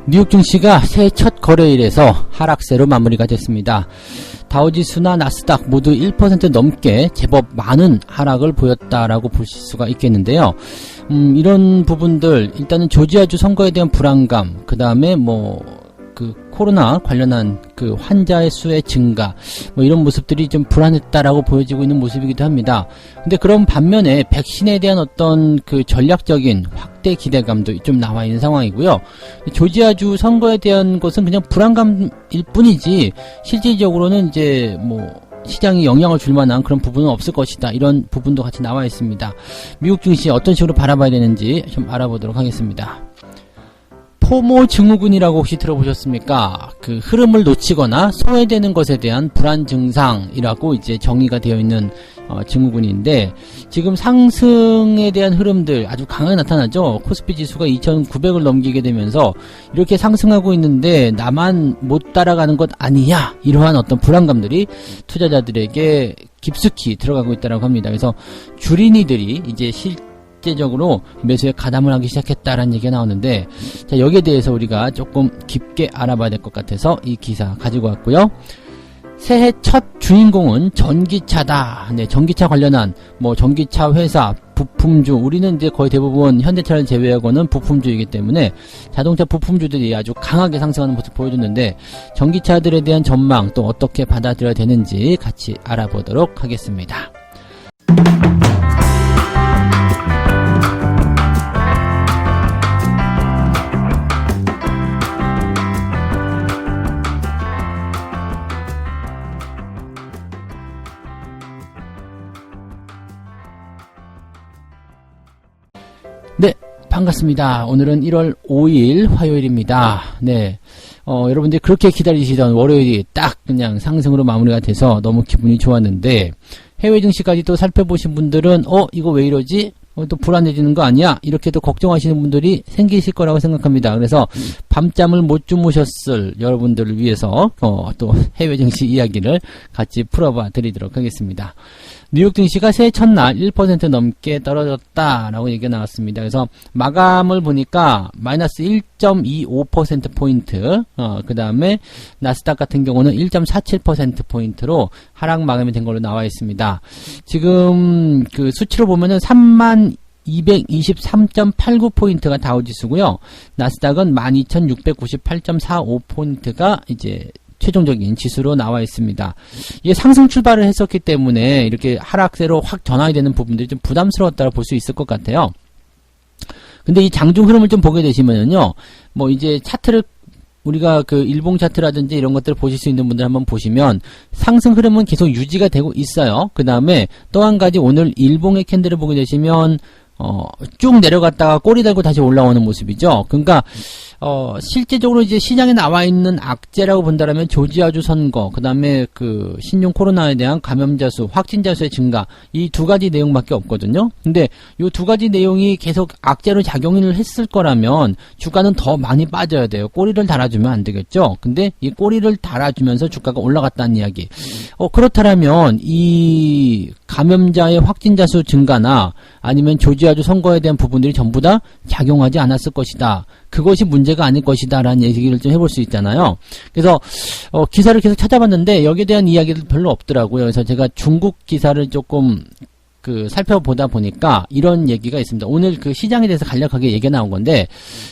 뉴욕 증시가 새해 첫 거래일에서 하락세로 마무리가 됐습니다. 다우지수나 나스닥 모두 1% 넘게 제법 많은 하락을 보였다라고 보실 수가 있겠는데요. 이런 부분들, 일단은 조지아주 선거에 대한 불안감, 그 다음에 코로나 관련한 그 환자의 수의 증가, 이런 모습들이 좀 불안했다라고 보여지고 있는 모습이기도 합니다. 근데 그런 반면에 백신에 대한 어떤 그 전략적인 확대 기대감도 좀 나와 있는 상황이고요. 조지아주 선거에 대한 것은 그냥 불안감일 뿐이지, 실질적으로는 이제 시장이 영향을 줄 만한 그런 부분은 없을 것이다. 이런 부분도 같이 나와 있습니다. 미국 증시 어떤 식으로 바라봐야 되는지 좀 알아보도록 하겠습니다. 포모 증후군이라고 혹시 들어보셨습니까? 그 흐름을 놓치거나 소외되는 것에 대한 불안 증상이라고 이제 정의가 되어 있는 증후군인데, 지금 상승에 대한 흐름들 아주 강하게 나타나죠. 코스피 지수가 2,900을 넘기게 되면서 이렇게 상승하고 있는데 나만 못 따라가는 것 아니냐, 이러한 어떤 불안감들이 투자자들에게 깊숙이 들어가고 있다고 합니다. 그래서 주린이들이 이제 실제적으로 매수에 가담을 하기 시작했다라는 얘기가 나오는데, 자, 여기에 대해서 우리가 조금 깊게 알아봐야 될 것 같아서 이 기사 가지고 왔고요. 새해 첫 주인공은 전기차다. 네, 전기차 관련한 전기차 회사, 부품주, 우리는 이제 거의 대부분 현대차를 제외하고는 부품주이기 때문에 자동차 부품주들이 아주 강하게 상승하는 모습 보여줬는데, 전기차들에 대한 전망 또 어떻게 받아들여야 되는지 같이 알아보도록 하겠습니다. 네, 반갑습니다. 오늘은 1월 5일 화요일입니다. 네, 여러분들이 그렇게 기다리시던 월요일이 딱 그냥 상승으로 마무리가 돼서 너무 기분이 좋았는데, 해외 증시까지 또 살펴보신 분들은 이거 왜 이러지? 또 불안해지는 거 아니야? 이렇게 또 걱정하시는 분들이 생기실 거라고 생각합니다. 그래서 밤잠을 못 주무셨을 여러분들을 위해서 또 해외 증시 이야기를 같이 풀어봐 드리도록 하겠습니다. 뉴욕 증시가 새해 첫날 1% 넘게 떨어졌다라고 얘기가 나왔습니다. 그래서 마감을 보니까 마이너스 1.25%포인트, 그 다음에 나스닥 같은 경우는 1.47%포인트로 하락 마감이 된 걸로 나와 있습니다. 지금 그 수치로 보면은 3223.89포인트가 다우지수고요. 나스닥은 12698.45포인트가 이제 최종적인 지수로 나와 있습니다. 이게 상승 출발을 했었기 때문에 이렇게 하락세로 확 전환이 되는 부분들이 좀 부담스러웠다고 볼 수 있을 것 같아요. 근데 이 장중 흐름을 좀 보게 되시면은요, 이제 차트를 우리가 그 일봉 차트라든지 이런 것들을 보실 수 있는 분들 한번 보시면 상승 흐름은 계속 유지가 되고 있어요. 그 다음에 또 한 가지 오늘 일봉의 캔들을 보게 되시면 쭉 내려갔다가 꼬리 달고 다시 올라오는 모습이죠. 그러니까 실제적으로 이제 시장에 나와 있는 악재라고 본다라면 조지아주 선거, 그 다음에 그 신종 코로나에 대한 감염자 수, 확진자 수의 증가, 이 두 가지 내용밖에 없거든요. 근데 이 두 가지 내용이 계속 악재로 작용을 했을 거라면 주가는 더 많이 빠져야 돼요. 꼬리를 달아주면 안 되겠죠. 근데 이 꼬리를 달아주면서 주가가 올라갔다는 이야기. 그렇다면 이 감염자의 확진자 수 증가나 아니면 조지아주 선거에 대한 부분들이 전부 다 작용하지 않았을 것이다. 그것이 문제가 아닐 것이다 라는 얘기를 좀 해볼 수 있잖아요. 그래서 기사를 계속 찾아봤는데 여기에 대한 이야기도 별로 없더라고요. 그래서 제가 중국 기사를 조금 살펴보다 보니까 이런 얘기가 있습니다. 오늘 그 시장에 대해서 간략하게 얘기가 나온 건데,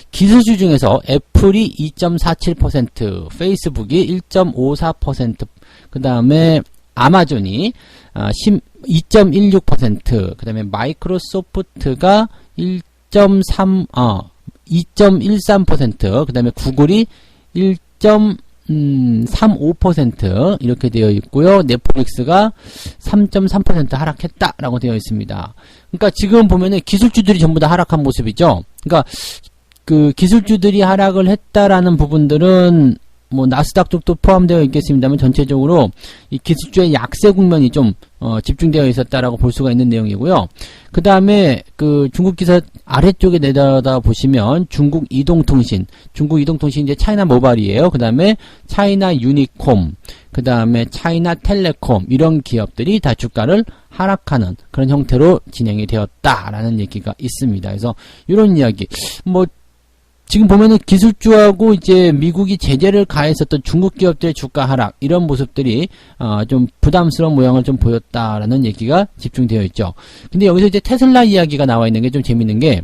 기술주 중에서 애플이 2.47%, 페이스북이 1.54%, 그 다음에 아마존이 2.16%, 그 다음에 마이크로소프트가 2.13%, 그 다음에 구글이 1.35% 이렇게 되어 있고요. 넷플릭스가 3.3% 하락했다라고 되어 있습니다. 그러니까 지금 보면은 기술주들이 전부 다 하락한 모습이죠. 그러니까 그 기술주들이 하락을 했다라는 부분들은 나스닥 쪽도 포함되어 있겠습니다만, 전체적으로 이 기술주의 약세 국면이 좀 집중되어 있었다라고 볼 수가 있는 내용이고요. 그 다음에 그 중국 기사 아래쪽에 내려다 보시면 중국 이동통신 이제 차이나 모바일이에요. 그 다음에 차이나 유니콤, 그 다음에 차이나 텔레콤, 이런 기업들이 다 주가를 하락하는 그런 형태로 진행이 되었다라는 얘기가 있습니다. 그래서 이런 이야기, 지금 보면은 기술주하고 이제 미국이 제재를 가했었던 중국 기업들의 주가 하락 이런 모습들이 좀 부담스러운 모양을 좀 보였다라는 얘기가 집중되어 있죠. 근데 여기서 이제 테슬라 이야기가 나와 있는 게 좀 재밌는 게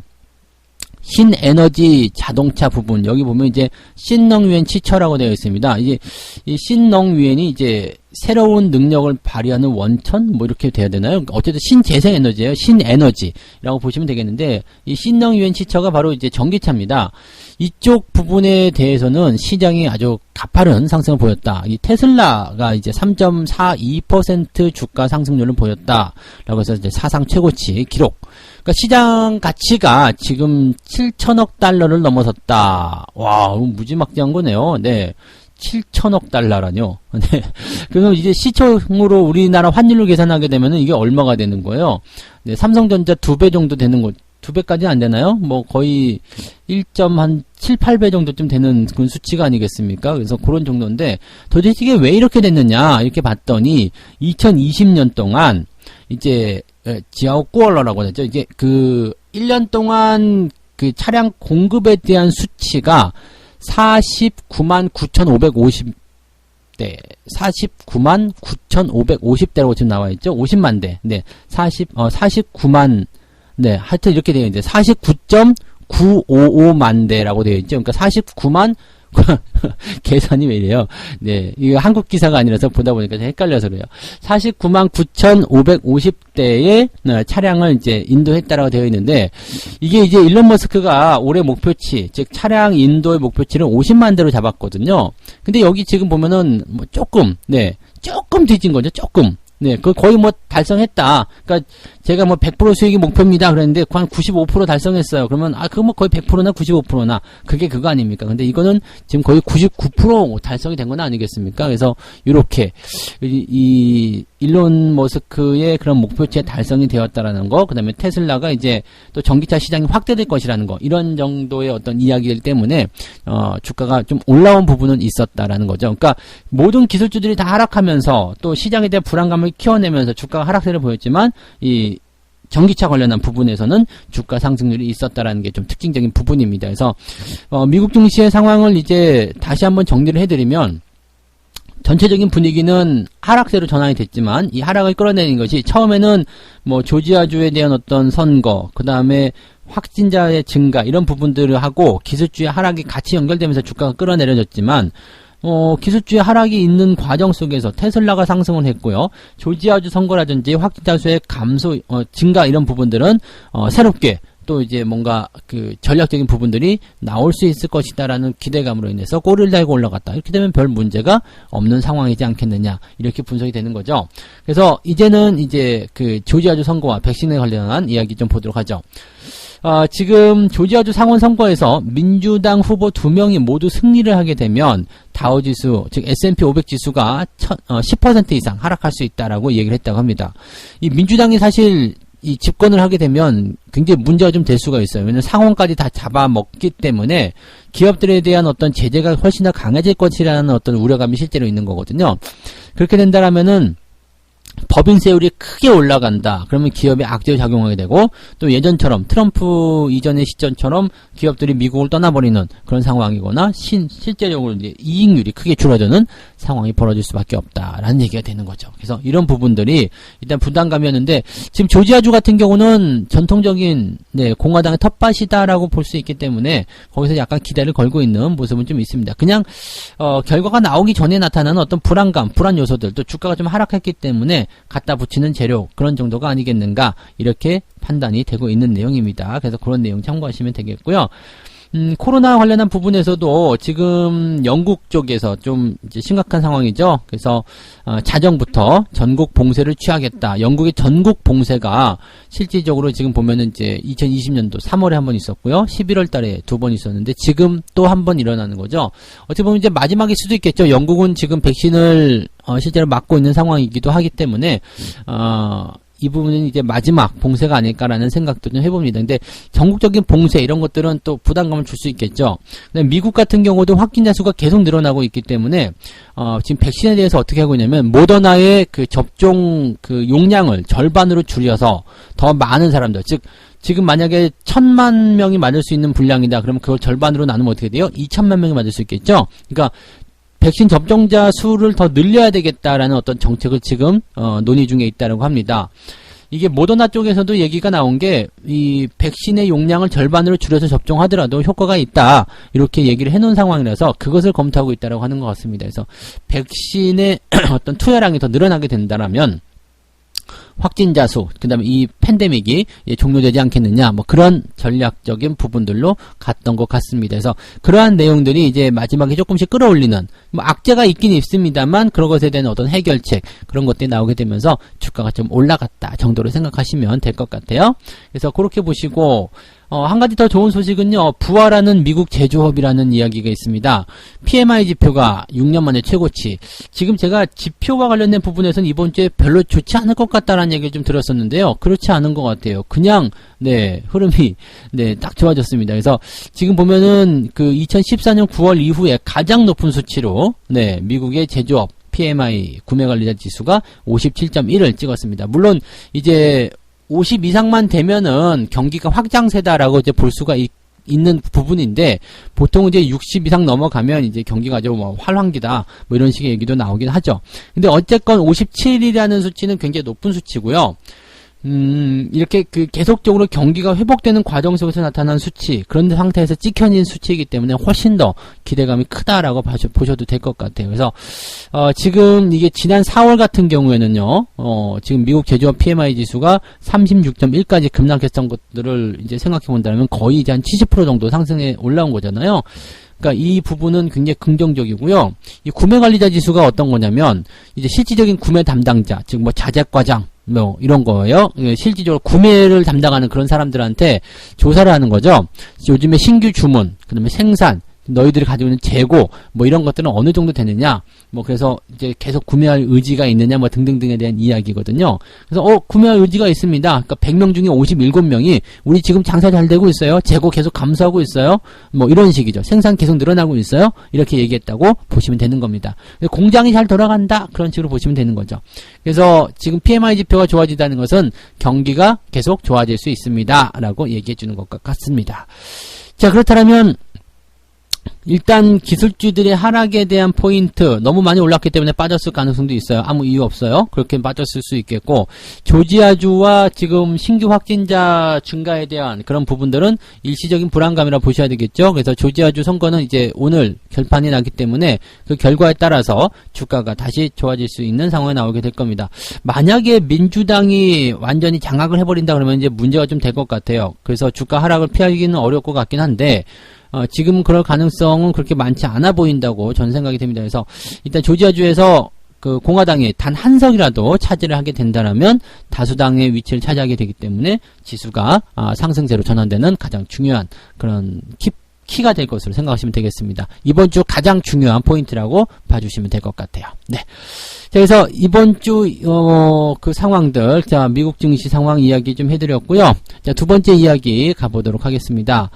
신에너지 자동차 부분 여기 보면 이제 신能源 汽车라고 되어 있습니다. 이제 이 신能源이 이제 새로운 능력을 발휘하는 원천 뭐 이렇게 돼야 되나요? 어쨌든 신재생 에너지예요. 신에너지라고 보시면 되겠는데 이 신能源 汽车가 바로 이제 전기차입니다. 이쪽 부분에 대해서는 시장이 아주 가파른 상승을 보였다. 이 테슬라가 이제 3.42% 주가 상승률을 보였다라고 해서 이제 사상 최고치 기록. 그러니까 시장 가치가 지금 7천억 달러를 넘어섰다. 와, 무지막지한 거네요. 네. 7천억 달러라뇨. 네. 그럼 이제 시총으로 우리나라 환율로 계산하게 되면은 이게 얼마가 되는 거예요? 네, 삼성전자 2배 정도 되는 거, 2배까지는 안 되나요? 뭐 거의 1.7, 8배 정도쯤 되는 그런 수치가 아니겠습니까? 그래서 그런 정도인데 도대체 이게 왜 이렇게 됐느냐 이렇게 봤더니 2020년 동안 이제 지하오꾸얼러라고 하죠. 이제 그 1년 동안 그 차량 공급에 대한 수치가 49만 9,550대, 49만 9,550대라고 지금 나와 있죠. 50만 대. 네. 49만, 네. 하여튼 이렇게 되어 있는데, 49.955만 대라고 되어 있죠. 그러니까 49만, 계산이 왜 이래요? 네. 이거 한국 기사가 아니라서 보다 보니까 헷갈려서 그래요. 49만 9,550대의 차량을 이제 인도했다라고 되어 있는데, 이게 이제 일론 머스크가 올해 목표치, 즉 차량 인도의 목표치를 50만 대로 잡았거든요. 근데 여기 지금 보면은 뭐 조금, 네. 조금 뒤진 거죠. 조금. 네, 그 거의 뭐 달성했다. 그러니까 제가 뭐 100% 수익이 목표입니다. 그랬는데 한 95% 달성했어요. 그러면 그거 뭐 거의 100%나 95%나 그게 그거 아닙니까? 근데 이거는 지금 거의 99% 달성이 된 건 아니겠습니까? 그래서 이렇게 이 일론 머스크의 그런 목표치에 달성이 되었다라는 거, 그다음에 테슬라가 이제 또 전기차 시장이 확대될 것이라는 거, 이런 정도의 어떤 이야기들 때문에 주가가 좀 올라온 부분은 있었다라는 거죠. 그러니까 모든 기술주들이 다 하락하면서 또 시장에 대한 불안감을 키워내면서 주가가 하락세를 보였지만 이 전기차 관련한 부분에서는 주가 상승률이 있었다라는 게 좀 특징적인 부분입니다. 그래서 미국 증시의 상황을 이제 다시 한번 정리를 해드리면 전체적인 분위기는 하락세로 전환이 됐지만 이 하락을 끌어내는 것이 처음에는 뭐 조지아주에 대한 어떤 선거, 그 다음에 확진자의 증가 이런 부분들을 하고 기술주의 하락이 같이 연결되면서 주가가 끌어내려졌지만 기술주의 하락이 있는 과정 속에서 테슬라가 상승을 했고요. 조지아주 선거라든지 확진자 수의 감소, 증가 이런 부분들은 새롭게 또 이제 뭔가 그 전략적인 부분들이 나올 수 있을 것이다라는 기대감으로 인해서 꼬리를 달고 올라갔다. 이렇게 되면 별 문제가 없는 상황이지 않겠느냐. 이렇게 분석이 되는 거죠. 그래서 이제는 이제 그 조지아주 선거와 백신에 관련한 이야기 좀 보도록 하죠. 지금 조지아주 상원 선거에서 민주당 후보 2명이 모두 승리를 하게 되면 다우지수, 즉 S&P 500 지수가 10% 이상 하락할 수 있다라고 얘기를 했다고 합니다. 이 민주당이 사실 이 집권을 하게 되면 굉장히 문제가 좀 될 수가 있어요. 왜냐하면 상원까지 다 잡아먹기 때문에 기업들에 대한 어떤 제재가 훨씬 더 강해질 것이라는 어떤 우려감이 실제로 있는 거거든요. 그렇게 된다라면은 법인세율이 크게 올라간다. 그러면 기업에 악재를 작용하게 되고 또 예전처럼 트럼프 이전의 시점처럼 기업들이 미국을 떠나버리는 그런 상황이거나 실제적으로 이제 이익률이 크게 줄어드는 상황이 벌어질 수밖에 없다라는 얘기가 되는 거죠. 그래서 이런 부분들이 일단 부담감이었는데 지금 조지아주 같은 경우는 전통적인 공화당의 텃밭이다라고 볼 수 있기 때문에 거기서 약간 기대를 걸고 있는 모습은 좀 있습니다. 그냥 결과가 나오기 전에 나타나는 어떤 불안감, 불안 요소들 또 주가가 좀 하락했기 때문에 갖다 붙이는 재료 그런 정도가 아니겠는가 이렇게 판단이 되고 있는 내용입니다. 그래서 그런 내용 참고하시면 되겠고요. 코로나 관련한 부분에서도 지금 영국 쪽에서 좀 이제 심각한 상황이죠. 그래서 자정부터 전국 봉쇄를 취하겠다. 영국의 전국 봉쇄가 실질적으로 지금 보면은 이제 2020년도 3월에 한 번 있었고요. 11월 달에 2번 있었는데 지금 또 한 번 일어나는 거죠. 어떻게 보면 이제 마지막일 수도 있겠죠. 영국은 지금 백신을 실제로 맞고 있는 상황이기도 하기 때문에 이 부분은 이제 마지막 봉쇄가 아닐까라는 생각도 좀 해봅니다. 근데 전국적인 봉쇄 이런 것들은 또 부담감을 줄 수 있겠죠. 근데 미국 같은 경우도 확진자 수가 계속 늘어나고 있기 때문에 지금 백신에 대해서 어떻게 하고 있냐면 모더나의 그 접종 그 용량을 절반으로 줄여서 더 많은 사람들, 즉 지금 만약에 1000만 명이 맞을 수 있는 분량이다. 그러면 그걸 절반으로 나누면 어떻게 돼요? 2000만 명이 맞을 수 있겠죠? 그러니까 백신 접종자 수를 더 늘려야 되겠다라는 어떤 정책을 지금 논의 중에 있다고 합니다. 이게 모더나 쪽에서도 얘기가 나온 게 이 백신의 용량을 절반으로 줄여서 접종하더라도 효과가 있다 이렇게 얘기를 해놓은 상황이라서 그것을 검토하고 있다고 하는 것 같습니다. 그래서 백신의 어떤 투여량이 더 늘어나게 된다라면 확진자 수, 그 다음에 이 팬데믹이 종료되지 않겠느냐, 뭐 그런 전략적인 부분들로 갔던 것 같습니다. 그래서 그러한 내용들이 이제 마지막에 조금씩 끌어올리는, 뭐 악재가 있긴 있습니다만 그런 것에 대한 어떤 해결책, 그런 것들이 나오게 되면서 주가가 좀 올라갔다 정도로 생각하시면 될 것 같아요. 그래서 그렇게 보시고, 한 가지 더 좋은 소식은요, 부활하는 미국 제조업이라는 이야기가 있습니다. PMI 지표가 6년 만에 최고치. 지금 제가 지표와 관련된 부분에서는 이번 주에 별로 좋지 않을 것 같다라는 얘기를 좀 들었었는데요. 그렇지 않은 것 같아요. 그냥, 흐름이, 딱 좋아졌습니다. 그래서 지금 보면은 그 2014년 9월 이후에 가장 높은 수치로, 미국의 제조업, PMI 구매관리자 지수가 57.1을 찍었습니다. 물론, 이제, 50 이상만 되면은 경기가 확장세다라고 이제 볼 수가 있는 부분인데, 보통 이제 60 이상 넘어가면 이제 경기가 좀 활황기다, 뭐 이런 식의 얘기도 나오긴 하죠. 근데 어쨌건 57이라는 수치는 굉장히 높은 수치고요. 이렇게 계속적으로 경기가 회복되는 과정 속에서 나타난 수치, 그런 상태에서 찍혀진 수치이기 때문에 훨씬 더 기대감이 크다라고 보셔도 될 것 같아요. 그래서, 지금 이게 지난 4월 같은 경우에는요, 지금 미국 제조업 PMI 지수가 36.1까지 급락했던 것들을 이제 생각해 본다면 거의 이제 한 70% 정도 상승해 올라온 거잖아요. 그러니까 이 부분은 굉장히 긍정적이고요. 이 구매관리자 지수가 어떤 거냐면, 이제 실질적인 구매 담당자, 즉 뭐 자재과장, 뭐 이런 거예요. 실질적으로 구매를 담당하는 그런 사람들한테 조사를 하는 거죠. 요즘에 신규 주문, 그다음에 생산, 너희들이 가지고 있는 재고, 뭐 이런 것들은 어느 정도 되느냐, 뭐 그래서 이제 계속 구매할 의지가 있느냐, 뭐 등등등에 대한 이야기거든요. 그래서 구매할 의지가 있습니다. 그러니까 100명 중에 57명이 우리 지금 장사 잘 되고 있어요. 재고 계속 감소하고 있어요. 뭐 이런 식이죠. 생산 계속 늘어나고 있어요. 이렇게 얘기했다고 보시면 되는 겁니다. 공장이 잘 돌아간다, 그런 식으로 보시면 되는 거죠. 그래서 지금 PMI 지표가 좋아지다는 것은 경기가 계속 좋아질 수 있습니다 라고 얘기해 주는 것 같습니다. 자, 그렇다면 일단 기술주들의 하락에 대한 포인트, 너무 많이 올랐기 때문에 빠졌을 가능성도 있어요. 아무 이유 없어요. 그렇게 빠졌을 수 있겠고, 조지아주와 지금 신규 확진자 증가에 대한 그런 부분들은 일시적인 불안감이라 보셔야 되겠죠. 그래서 조지아주 선거는 이제 오늘 결판이 나기 때문에 그 결과에 따라서 주가가 다시 좋아질 수 있는 상황에 나오게 될 겁니다. 만약에 민주당이 완전히 장악을 해버린다 그러면 이제 문제가 좀 될 것 같아요. 그래서 주가 하락을 피하기는 어려울 것 같긴 한데, 지금 그럴 가능성은 그렇게 많지 않아 보인다고 저는 생각이 됩니다. 그래서 일단 조지아주에서 그 공화당이 단 한 석이라도 차지를 하게 된다면 다수당의 위치를 차지하게 되기 때문에 지수가 상승세로 전환되는 가장 중요한 그런 키가 될 것으로 생각하시면 되겠습니다. 이번 주 가장 중요한 포인트라고 봐주시면 될 것 같아요. 네. 자, 그래서 이번 주 그 상황들, 자, 미국 증시 상황 이야기 좀 해드렸고요. 자, 두 번째 이야기 가보도록 하겠습니다.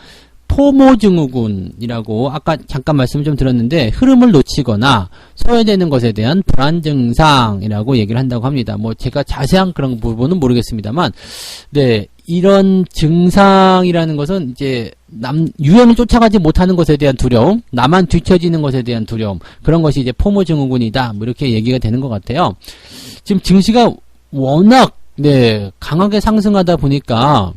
포모 증후군이라고 아까 잠깐 말씀을 좀 드렸는데, 흐름을 놓치거나 소외되는 것에 대한 불안 증상이라고 얘기를 한다고 합니다. 뭐 제가 자세한 그런 부분은 모르겠습니다만, 이런 증상이라는 것은 이제 유행을 쫓아가지 못하는 것에 대한 두려움, 나만 뒤처지는 것에 대한 두려움, 그런 것이 이제 포모 증후군이다, 뭐 이렇게 얘기가 되는 것 같아요. 지금 증시가 워낙 강하게 상승하다 보니까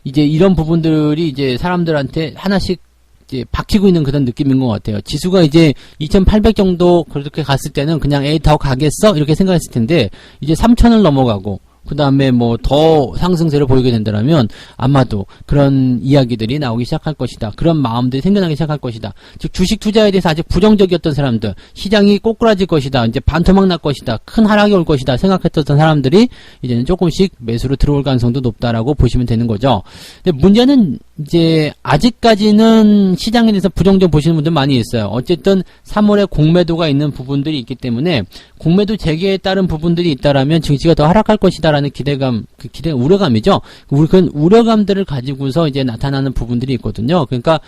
이제 이런 부분들이 이제 사람들한테 하나씩 이제 박히고 있는 그런 느낌인 것 같아요. 지수가 이제 2800 정도 그렇게 갔을 때는 그냥 더 가겠어? 이렇게 생각했을 텐데, 이제 3000을 넘어가고, 그 다음에 뭐 더 상승세를 보이게 된다면 아마도 그런 이야기들이 나오기 시작할 것이다. 그런 마음들이 생겨나기 시작할 것이다. 즉 주식 투자에 대해서 아직 부정적이었던 사람들, 시장이 꼬꾸라질 것이다, 이제 반토막 날 것이다, 큰 하락이 올 것이다 생각했던 사람들이 이제는 조금씩 매수로 들어올 가능성도 높다라고 보시면 되는 거죠. 근데 문제는 이제 아직까지는 시장에 대해서 부정적 보시는 분들 많이 있어요. 어쨌든 3월에 공매도가 있는 부분들이 있기 때문에 공매도 재개에 따른 부분들이 있다라면 증시가 더 하락할 것이다 거다라는 기대감, 우려감이죠. 그런 우려감들을 가지고서 이제 나타나는 부분들이 있거든요. 그러니까,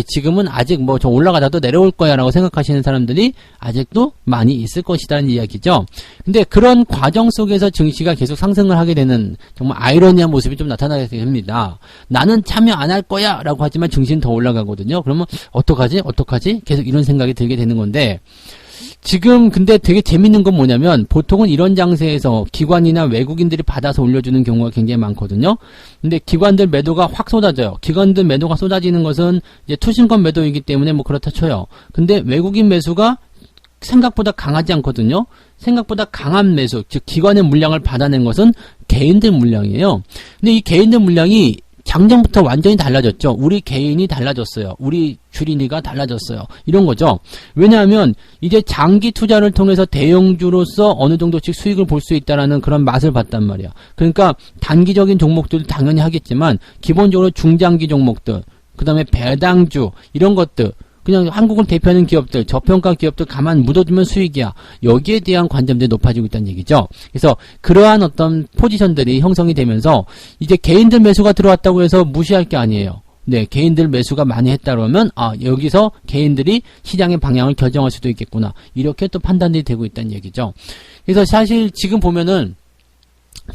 지금은 아직 뭐 저 올라가다도 내려올 거야 라고 생각하시는 사람들이 아직도 많이 있을 것이라는 이야기죠. 근데 그런 과정 속에서 증시가 계속 상승을 하게 되는 정말 아이러니한 모습이 좀 나타나게 됩니다. 나는 참여 안 할 거야 라고 하지만 증시는 더 올라가거든요. 그러면 어떡하지? 계속 이런 생각이 들게 되는 건데, 지금 근데 되게 재밌는 건 뭐냐면 보통은 이런 장세에서 기관이나 외국인들이 받아서 올려주는 경우가 굉장히 많거든요. 근데 기관들 매도가 확 쏟아져요. 기관들 매도가 쏟아지는 것은 이제 투신권 매도이기 때문에 뭐 그렇다 쳐요. 근데 외국인 매수가 생각보다 강하지 않거든요. 생각보다 강한 매수, 즉 기관의 물량을 받아낸 것은 개인들 물량이에요. 근데 이 개인들 물량이 작년부터 완전히 달라졌죠. 우리 개인이 달라졌어요. 우리 주린이가 달라졌어요. 이런 거죠. 왜냐하면 이제 장기 투자를 통해서 대형주로서 어느 정도씩 수익을 볼 수 있다라는 그런 맛을 봤단 말이야. 그러니까 단기적인 종목들도 당연히 하겠지만 기본적으로 중장기 종목들, 그 다음에 배당주 이런 것들, 그냥 한국을 대표하는 기업들, 저평가 기업들 가만 묻어두면 수익이야. 여기에 대한 관점들이 높아지고 있다는 얘기죠. 그래서 그러한 어떤 포지션들이 형성이 되면서 이제 개인들 매수가 들어왔다고 해서 무시할 게 아니에요. 네, 개인들 매수가 많이 했다 그러면 여기서 개인들이 시장의 방향을 결정할 수도 있겠구나. 이렇게 또 판단이 되고 있다는 얘기죠. 그래서 사실 지금 보면은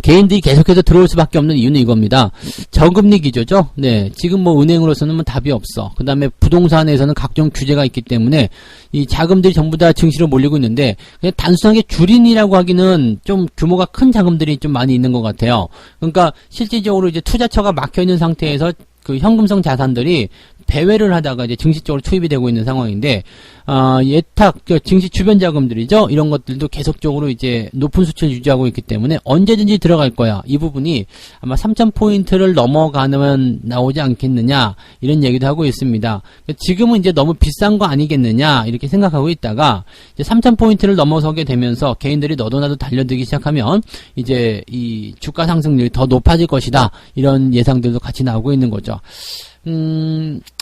개인들이 계속해서 들어올 수밖에 없는 이유는 이겁니다. 저금리 기조죠. 네, 지금 뭐 은행으로서는 뭐 답이 없어. 그 다음에 부동산에서는 각종 규제가 있기 때문에 이 자금들이 전부 다 증시로 몰리고 있는데 그냥 단순하게 주린이라고 하기는 좀 규모가 큰 자금들이 좀 많이 있는 것 같아요. 그러니까 실질적으로 이제 투자처가 막혀 있는 상태에서 그 현금성 자산들이 배회를 하다가 이제 증시 쪽으로 투입이 되고 있는 상황인데, 예탁, 증시 주변 자금들이죠. 이런 것들도 계속적으로 이제 높은 수치를 유지하고 있기 때문에 언제든지 들어갈 거야. 이 부분이 아마 3,000포인트를 넘어가면 나오지 않겠느냐, 이런 얘기도 하고 있습니다. 지금은 이제 너무 비싼 거 아니겠느냐, 이렇게 생각하고 있다가, 이제 3,000포인트를 넘어서게 되면서 개인들이 너도나도 달려들기 시작하면, 이제 이 주가 상승률이 더 높아질 것이다. 이런 예상들도 같이 나오고 있는 거죠.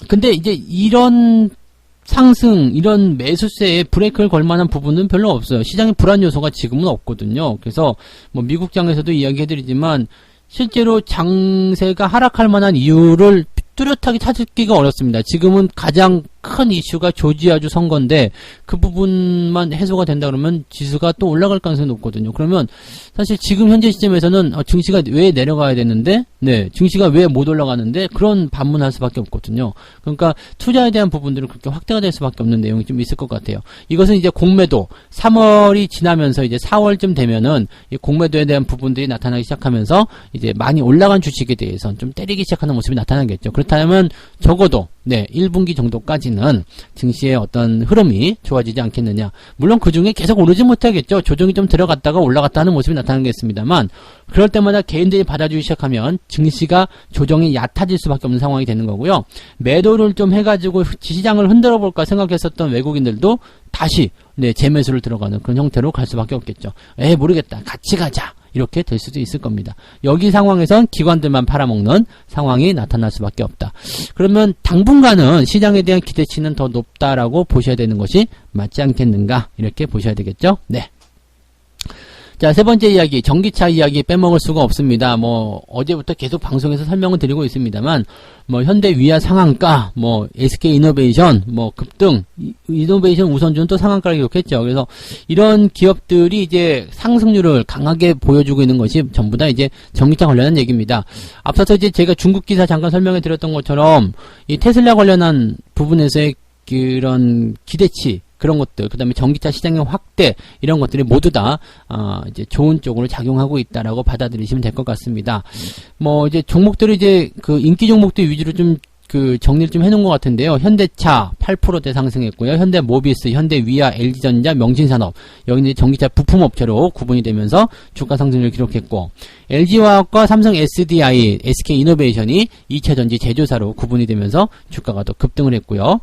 근데 이제 이런 상승, 이런 매수세에 브레이크를 걸 만한 부분은 별로 없어요. 시장의 불안 요소가 지금은 없거든요. 그래서 뭐 미국장에서도 이야기해드리지만 실제로 장세가 하락할 만한 이유를 뚜렷하게 찾기가 어렵습니다. 지금은 가장 큰 이슈가 조지아주 선거인데 그 부분만 해소가 된다 그러면 지수가 또 올라갈 가능성이 높거든요. 그러면 사실 지금 현재 시점에서는 증시가 왜 내려가야 되는데, 네, 증시가 왜 못 올라가는데 그런 반문할 수밖에 없거든요. 그러니까 투자에 대한 부분들은 그렇게 확대가 될 수밖에 없는 내용이 좀 있을 것 같아요. 이것은 이제 공매도 3월이 지나면서 이제 4월쯤 되면은 이 공매도에 대한 부분들이 나타나기 시작하면서 이제 많이 올라간 주식에 대해서는 좀 때리기 시작하는 모습이 나타나겠죠. 그렇다면 적어도 1분기 정도까지는 증시의 어떤 흐름이 좋아지지 않겠느냐. 물론 그 중에 계속 오르지 못하겠죠. 조정이 좀 들어갔다가 올라갔다 하는 모습이 나타나겠습니다만, 그럴 때마다 개인들이 받아주기 시작하면 증시가 조정이 얕아질 수밖에 없는 상황이 되는 거고요. 매도를 좀 해가지고 시장을 흔들어 볼까 생각했었던 외국인들도 다시 재매수를 들어가는 그런 형태로 갈 수밖에 없겠죠. 모르겠다. 같이 가자. 이렇게 될 수도 있을 겁니다. 여기 상황에선 기관들만 팔아먹는 상황이 나타날 수밖에 없다. 그러면 당분간은 시장에 대한 기대치는 더 높다라고 보셔야 되는 것이 맞지 않겠는가, 이렇게 보셔야 되겠죠. 네. 자, 세 번째 이야기, 전기차 이야기 빼먹을 수가 없습니다. 뭐 어제부터 계속 방송에서 설명을 드리고 있습니다만, 뭐 현대 위아 상한가, 뭐 SK 이노베이션, 뭐 급등, 이노베이션 우선주는 또 상한가를 기록했죠. 그래서 이런 기업들이 이제 상승률을 강하게 보여주고 있는 것이 전부 다 이제 전기차 관련한 얘기입니다. 앞서서 이제 제가 중국 기사 잠깐 설명해 드렸던 것처럼 이 테슬라 관련한 부분에서의 그런 기대치, 그런 것들, 그 다음에 전기차 시장의 확대, 이런 것들이 모두 다, 이제 좋은 쪽으로 작용하고 있다라고 받아들이시면 될 것 같습니다. 뭐, 이제 종목들이 이제 그 인기 종목들 위주로 좀 그 정리를 좀 해놓은 것 같은데요. 현대차 8%대 상승했고요. 현대모비스, 현대위아, LG전자, 명신산업, 여기는 이제 전기차 부품업체로 구분이 되면서 주가 상승률을 기록했고, LG화학과 삼성 SDI, SK이노베이션이 2차전지 제조사로 구분이 되면서 주가가 또 급등을 했고요.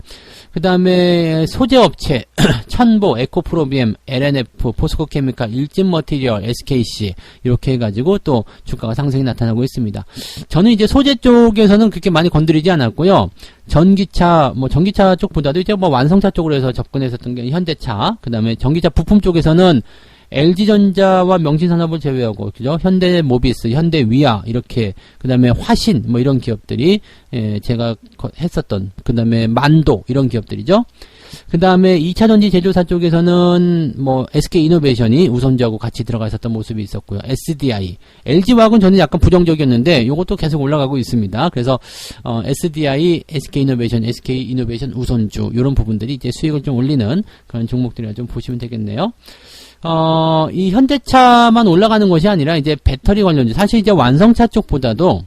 그 다음에 소재업체 천보, 에코프로비엠, LNF, 포스코케미칼, 일진머티리얼, SKC 이렇게 해가지고 또 주가가 상승이 나타나고 있습니다. 저는 이제 소재 쪽에서는 그렇게 많이 건드리지 않았고요. 전기차, 뭐 전기차 쪽보다도 이제 뭐 완성차 쪽으로 해서 접근했었던 게 현대차, 그 다음에 전기차 부품 쪽에서는 LG전자와 명신산업을 제외하고, 그죠? 현대모비스, 현대위아, 이렇게, 그 다음에 화신, 뭐 이런 기업들이, 제가 했었던, 그 다음에 만도, 이런 기업들이죠. 그 다음에 2차전지 제조사 쪽에서는 뭐 SK이노베이션이 우선주하고 같이 들어가 있었던 모습이 있었고요. SDI, LG화학은 저는 약간 부정적이었는데 요것도 계속 올라가고 있습니다. 그래서 SDI, SK이노베이션 우선주 이런 부분들이 이제 수익을 좀 올리는 그런 종목들이라 좀 보시면 되겠네요. 이 현대차만 올라가는 것이 아니라 이제 배터리 관련주, 사실 이제 완성차 쪽보다도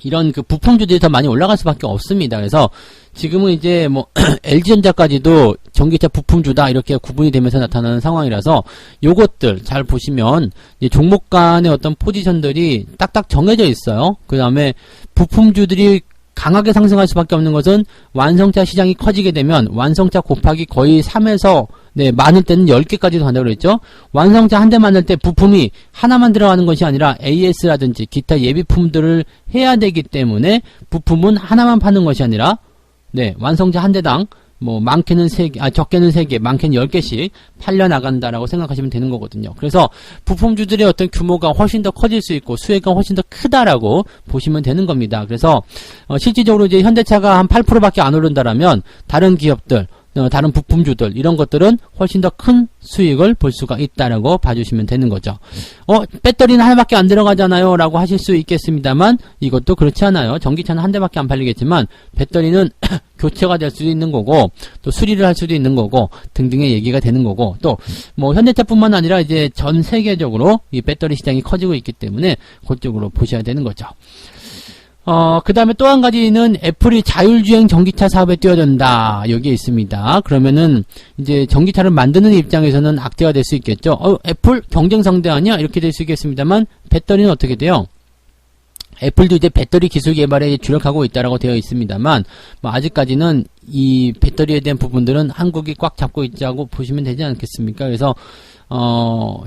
이런 그 부품주들이 더 많이 올라갈 수밖에 없습니다. 그래서 지금은 이제 뭐 LG전자까지도 전기차 부품주다 이렇게 구분이 되면서 나타나는 상황이라서 요것들 잘 보시면 이제 종목 간의 어떤 포지션들이 딱딱 정해져 있어요. 그 다음에 부품주들이 강하게 상승할 수밖에 없는 것은 완성차 시장이 커지게 되면 완성차 곱하기 거의 3에서 많을 때는 10개까지도 간다고 그랬죠. 완성차 한 대 만들 때 부품이 하나만 들어가는 것이 아니라 AS라든지 기타 예비품들을 해야 되기 때문에 부품은 하나만 파는 것이 아니라 완성차 한 대당 뭐 많게는 3개, 적게는 3개, 많게는 10개씩 팔려 나간다라고 생각하시면 되는 거거든요. 그래서 부품주들의 어떤 규모가 훨씬 더 커질 수 있고 수혜가 훨씬 더 크다라고 보시면 되는 겁니다. 그래서 실질적으로 이제 현대차가 한 8%밖에 안 오른다라면 다른 기업들, 다른 부품주들 이런 것들은 훨씬 더 큰 수익을 볼 수가 있다라고 봐주시면 되는 거죠. 배터리는 하나밖에 안 들어가잖아요 라고 하실 수 있겠습니다만 이것도 그렇지 않아요. 전기차는 한 대밖에 안 팔리겠지만 배터리는 교체가 될 수도 있는 거고 또 수리를 할 수도 있는 거고 등등의 얘기가 되는 거고 또 뭐 현대차뿐만 아니라 이제 전 세계적으로 이 배터리 시장이 커지고 있기 때문에 그쪽으로 보셔야 되는 거죠. 그 다음에 또 한 가지는 애플이 자율주행 전기차 사업에 뛰어든다. 여기에 있습니다. 그러면은 이제 전기차를 만드는 입장에서는 악재가 될 수 있겠죠. 애플 경쟁 상대 아니야? 이렇게 될 수 있겠습니다만 배터리는 어떻게 돼요? 애플도 이제 배터리 기술 개발에 주력하고 있다라고 되어 있습니다만 뭐 아직까지는 이 배터리에 대한 부분들은 한국이 꽉 잡고 있자고 보시면 되지 않겠습니까? 그래서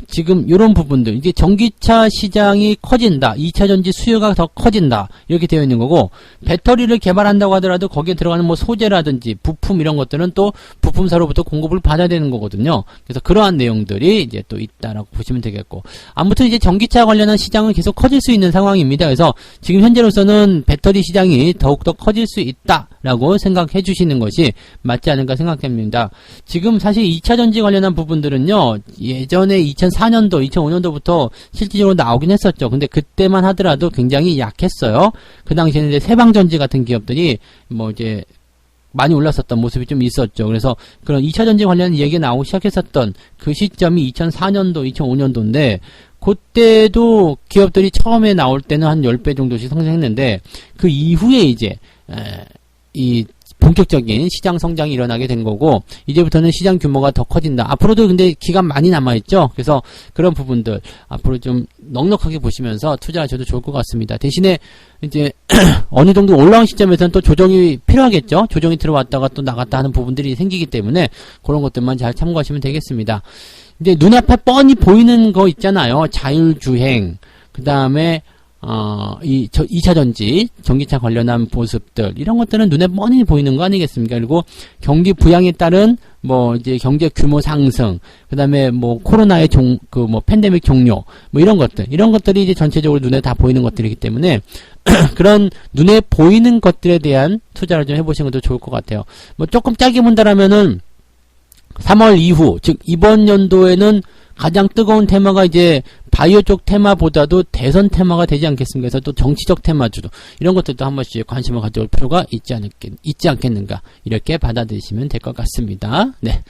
지금 이런 부분들, 이게 전기차 시장이 커진다, 2차전지 수요가 더 커진다, 이렇게 되어 있는 거고, 배터리를 개발한다고 하더라도 거기에 들어가는 뭐 소재라든지 부품 이런 것들은 또 부품사로부터 공급을 받아야 되는 거거든요. 그래서 그러한 내용들이 이제 또 있다라고 보시면 되겠고, 아무튼 이제 전기차 관련한 시장은 계속 커질 수 있는 상황입니다. 그래서 지금 현재로서는 배터리 시장이 더욱더 커질 수 있다라고 생각해 주시는 것이 맞지 않을까 생각합니다. 지금 사실 2차전지 관련한 부분들은요, 예전에 2004년도, 2005년도부터 실질적으로 나오긴 했었죠. 근데 그때만 하더라도 굉장히 약했어요. 그 당시에는 이제 세방전지 같은 기업들이 뭐 이제 많이 올랐었던 모습이 좀 있었죠. 그래서 그런 2차전지 관련 얘기가 나오기 시작했었던 그 시점이 2004년도, 2005년도인데 그때도 기업들이 처음에 나올 때는 한 10배 정도씩 상승했는데 그 이후에 이제 이 본격적인 시장 성장이 일어나게 된 거고 이제부터는 시장 규모가 더 커진다. 앞으로도 근데 기간 많이 남아있죠. 그래서 그런 부분들 앞으로 좀 넉넉하게 보시면서 투자하셔도 좋을 것 같습니다. 대신에 이제 어느 정도 올라온 시점에서는 또 조정이 필요하겠죠. 조정이 들어왔다가 또 나갔다 하는 부분들이 생기기 때문에 그런 것들만 잘 참고하시면 되겠습니다. 이제 눈앞에 뻔히 보이는 거 있잖아요. 자율주행, 그 다음에 2차전지, 전기차 관련한 모습들, 이런 것들은 눈에 뻔히 보이는 거 아니겠습니까? 그리고 경기 부양에 따른, 뭐, 이제 경제 규모 상승, 그 다음에 뭐, 코로나의 팬데믹 종료, 뭐 이런 것들이 이제 전체적으로 눈에 다 보이는 것들이기 때문에, 그런 눈에 보이는 것들에 대한 투자를 좀 해보시는 것도 좋을 것 같아요. 뭐, 조금 짧게 본다라면은, 3월 이후, 즉, 이번 연도에는 가장 뜨거운 테마가 이제 바이오 쪽 테마보다도 대선 테마가 되지 않겠습니까? 그래서 또 정치적 테마주도 이런 것들도 한 번씩 관심을 가져올 필요가 있지 않겠는가 이렇게 받아들이시면 될 것 같습니다. 네.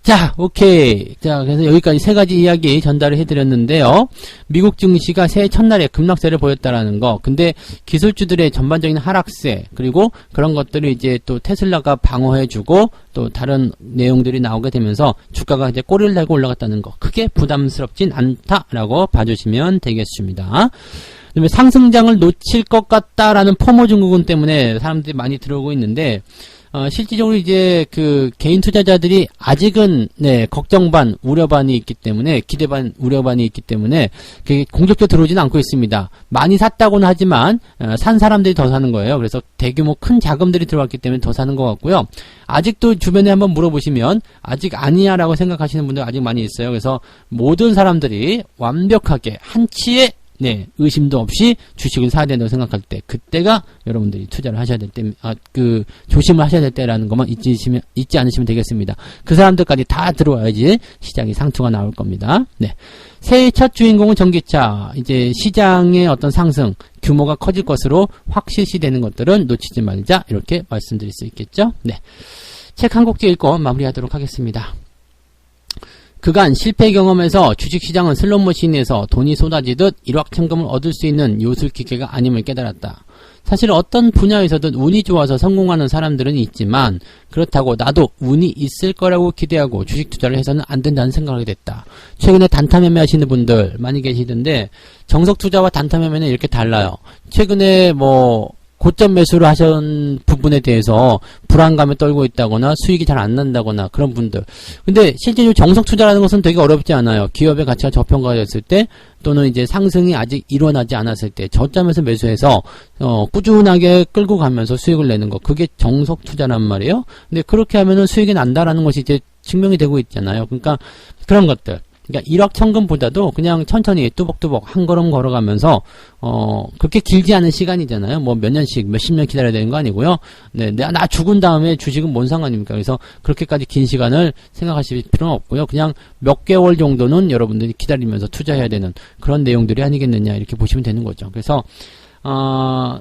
자, 오케이. 자, 그래서 여기까지 세 가지 이야기 전달을 해드렸는데요. 미국 증시가 새해 첫날에 급락세를 보였다라는 거. 근데 기술주들의 전반적인 하락세, 그리고 그런 것들을 이제 또 테슬라가 방어해주고, 또 다른 내용들이 나오게 되면서 주가가 이제 꼬리를 달고 올라갔다는 거. 크게 부담스럽진 않다라고 봐주시면 되겠습니다. 그다음에 상승장을 놓칠 것 같다라는 포모 증후군 때문에 사람들이 많이 들어오고 있는데, 실질적으로 이제 그 개인 투자자들이 아직은 네, 걱정 반, 우려 반이 있기 때문에 기대 반, 우려 반이 있기 때문에 그게 공격적으로 들어오지는 않고 있습니다. 많이 샀다고는 하지만 산 사람들이 더 사는 거예요. 그래서 대규모 큰 자금들이 들어왔기 때문에 더 사는 것 같고요. 아직도 주변에 한번 물어보시면 아직 아니야라고 생각하시는 분들 아직 많이 있어요. 그래서 모든 사람들이 완벽하게 한치의 네, 의심도 없이 주식을 사야 된다고 생각할 때, 그때가 여러분들이 투자를 하셔야 될 때, 조심을 하셔야 될 때라는 것만 잊지 않으시면 되겠습니다. 그 사람들까지 다 들어와야지 시장이 상투가 나올 겁니다. 네. 새해 첫 주인공은 전기차. 이제 시장의 어떤 상승, 규모가 커질 것으로 확실시되는 것들은 놓치지 말자. 이렇게 말씀드릴 수 있겠죠? 네. 책 한 곡지 읽고 마무리하도록 하겠습니다. 그간 실패 경험에서 주식시장은 슬롯머신에서 돈이 쏟아지듯 일확천금을 얻을 수 있는 요술기계가 아님을 깨달았다. 사실 어떤 분야에서든 운이 좋아서 성공하는 사람들은 있지만 그렇다고 나도 운이 있을 거라고 기대하고 주식 투자를 해서는 안 된다는 생각을 하게 됐다. 최근에 단타 매매 하시는 분들 많이 계시던데 정석 투자와 단타 매매는 이렇게 달라요. 최근에 고점 매수를 하신 부분에 대해서 불안감에 떨고 있다거나 수익이 잘 안 난다거나 그런 분들. 근데 실제로 정석 투자라는 것은 되게 어렵지 않아요. 기업의 가치가 저평가가 됐을 때 또는 이제 상승이 아직 일어나지 않았을 때 저점에서 매수해서 꾸준하게 끌고 가면서 수익을 내는 거. 그게 정석 투자란 말이에요. 근데 그렇게 하면은 수익이 난다라는 것이 이제 증명이 되고 있잖아요. 그러니까 그런 것들. 그러니까 일확천금보다도 그냥 천천히 뚜벅뚜벅 한 걸음 걸어가면서 그렇게 길지 않은 시간이잖아요. 몇 년씩 몇십 년 기다려야 되는 거 아니고요. 네, 나 죽은 다음에 주식은 뭔 상관입니까? 그래서 그렇게까지 긴 시간을 생각하실 필요는 없고요. 그냥 몇 개월 정도는 여러분들이 기다리면서 투자해야 되는 그런 내용들이 아니겠느냐 이렇게 보시면 되는 거죠. 그래서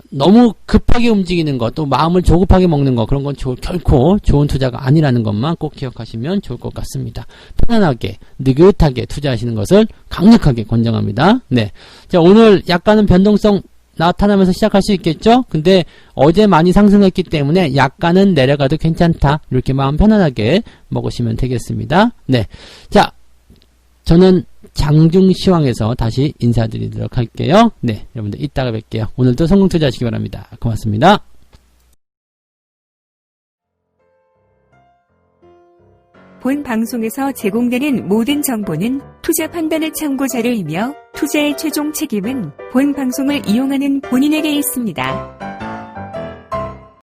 너무 급하게 움직이는 것, 또 마음을 조급하게 먹는 것, 그런 건 결코 좋은 투자가 아니라는 것만 꼭 기억하시면 좋을 것 같습니다. 편안하게, 느긋하게 투자하시는 것을 강력하게 권장합니다. 네. 자, 오늘 약간은 변동성 나타나면서 시작할 수 있겠죠? 근데 어제 많이 상승했기 때문에 약간은 내려가도 괜찮다. 이렇게 마음 편안하게 먹으시면 되겠습니다. 네. 자, 저는 장중시황에서 다시 인사드리도록 할게요. 네, 여러분들 이따가 뵐게요. 오늘도 성공 투자하시기 바랍니다. 고맙습니다. 본 방송에서 제공되는 모든 정보는 투자 판단의 참고 자료이며 투자의 최종 책임은 본 방송을 이용하는 본인에게 있습니다.